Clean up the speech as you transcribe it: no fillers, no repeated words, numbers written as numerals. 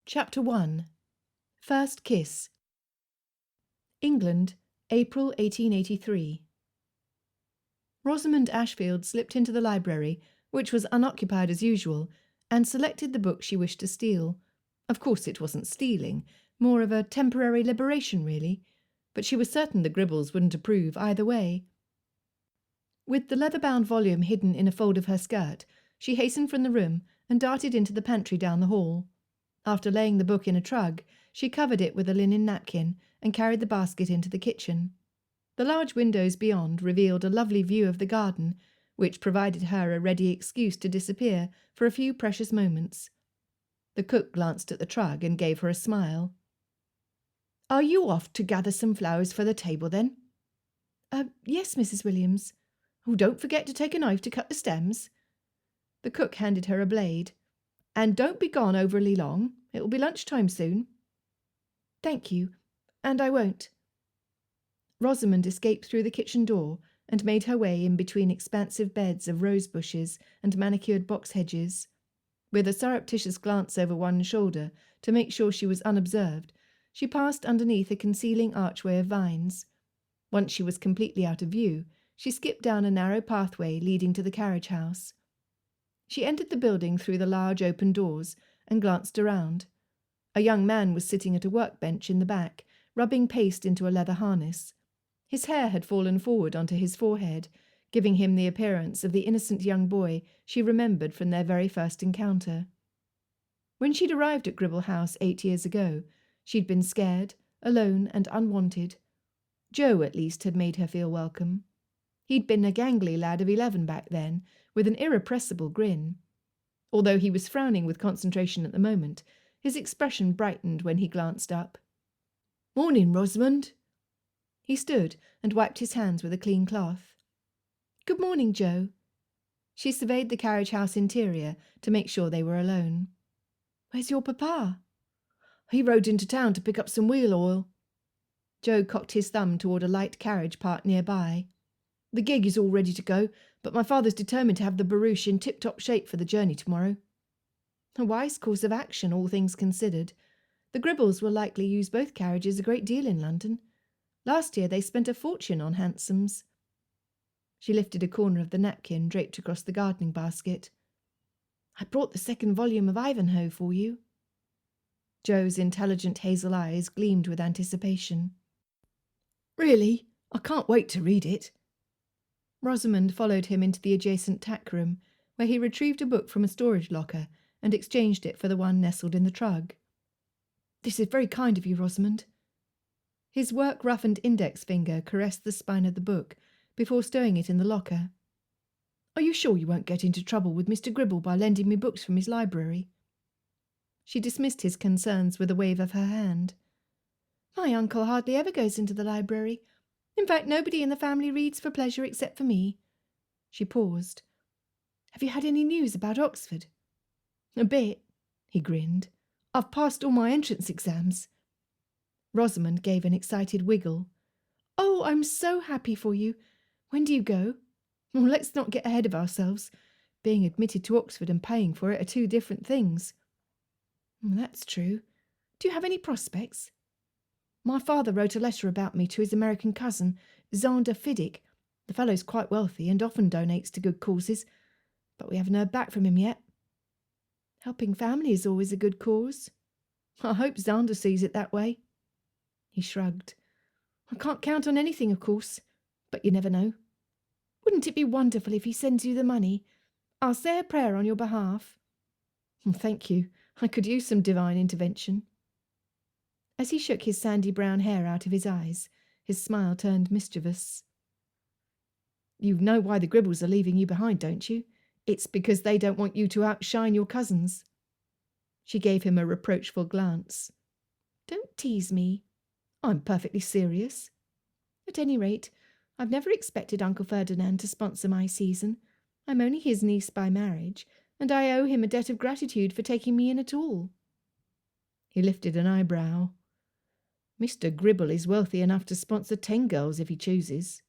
Chapter 1. First Kiss. England, April 1883. Rosamund Ashfield slipped into the library, which was unoccupied as usual, and selected the book she wished to steal. Of course it wasn't stealing, more of a temporary liberation really, but she was certain the Gribbles wouldn't approve either way. With the leather-bound volume hidden in a fold of her skirt, she hastened from the room and darted into the pantry down the hall. After laying the book in a trug, she covered it with a linen napkin and carried the basket into the kitchen. The large windows beyond revealed a lovely view of the garden, which provided her a ready excuse to disappear for a few precious moments. The cook glanced at the trug and gave her a smile. "Are you off to gather some flowers for the table, then?" Yes, Mrs. Williams." "Oh, don't forget to take a knife to cut the stems." The cook handed her a blade. "And don't be gone overly long. It will be lunch-time soon." "Thank you, and I won't." Rosamund escaped through the kitchen door and made her way in between expansive beds of rose bushes and manicured box hedges. With a surreptitious glance over one shoulder to make sure she was unobserved, she passed underneath a concealing archway of vines. Once she was completely out of view, she skipped down a narrow pathway leading to the carriage house. She entered the building through the large open doors and glanced around. A young man was sitting at a workbench in the back, rubbing paste into a leather harness. His hair had fallen forward onto his forehead, giving him the appearance of the innocent young boy she remembered from their very first encounter. When she'd arrived at Gribble House 8 years ago, she'd been scared, alone and unwanted. Joe, at least, had made her feel welcome. He'd been a gangly lad of 11 back then, with an irrepressible grin. Although he was frowning with concentration at the moment, his expression brightened when he glanced up. "Morning, Rosamund." He stood and wiped his hands with a clean cloth. "Good morning, Joe." She surveyed the carriage house interior to make sure they were alone. "Where's your papa?" "He rode into town to pick up some wheel oil." Joe cocked his thumb toward a light carriage parked nearby. "The gig is all ready to go, but my father's determined to have the barouche in tip-top shape for the journey tomorrow." A wise course of action, all things considered. The Gribbles will likely use both carriages a great deal in London. Last year they spent a fortune on hansoms. She lifted a corner of the napkin draped across the gardening basket. "I brought the second volume of Ivanhoe for you." Joe's intelligent hazel eyes gleamed with anticipation. "Really? I can't wait to read it." Rosamund followed him into the adjacent tack room, where he retrieved a book from a storage locker and exchanged it for the one nestled in the trug. "This is very kind of you, Rosamund." His work-roughened index finger caressed the spine of the book before stowing it in the locker. "Are you sure you won't get into trouble with Mr. Gribble by lending me books from his library?" She dismissed his concerns with a wave of her hand. "My uncle hardly ever goes into the library. In fact, nobody in the family reads for pleasure except for me." She paused. "Have you had any news about Oxford?" "A bit," he grinned. "I've passed all my entrance exams." Rosamund gave an excited wiggle. "Oh, I'm so happy for you. When do you go?" "Well, let's not get ahead of ourselves. Being admitted to Oxford and paying for it are two different things." "That's true. Do you have any prospects?" "My father wrote a letter about me to his American cousin, Zander Fiddick. The fellow's quite wealthy and often donates to good causes, but we haven't heard back from him yet." "Helping family is always a good cause." "I hope Zander sees it that way." He shrugged. "I can't count on anything, of course, but you never know." "Wouldn't it be wonderful if he sends you the money? I'll say a prayer on your behalf." "Thank you. I could use some divine intervention." As he shook his sandy brown hair out of his eyes, his smile turned mischievous. "You know why the Gribbles are leaving you behind, don't you? It's because they don't want you to outshine your cousins." She gave him a reproachful glance. "Don't tease me." "I'm perfectly serious." "At any rate, I've never expected Uncle Ferdinand to sponsor my season. I'm only his niece by marriage, and I owe him a debt of gratitude for taking me in at all." He lifted an eyebrow. "Mr. Gribble is wealthy enough to sponsor 10 girls if he chooses."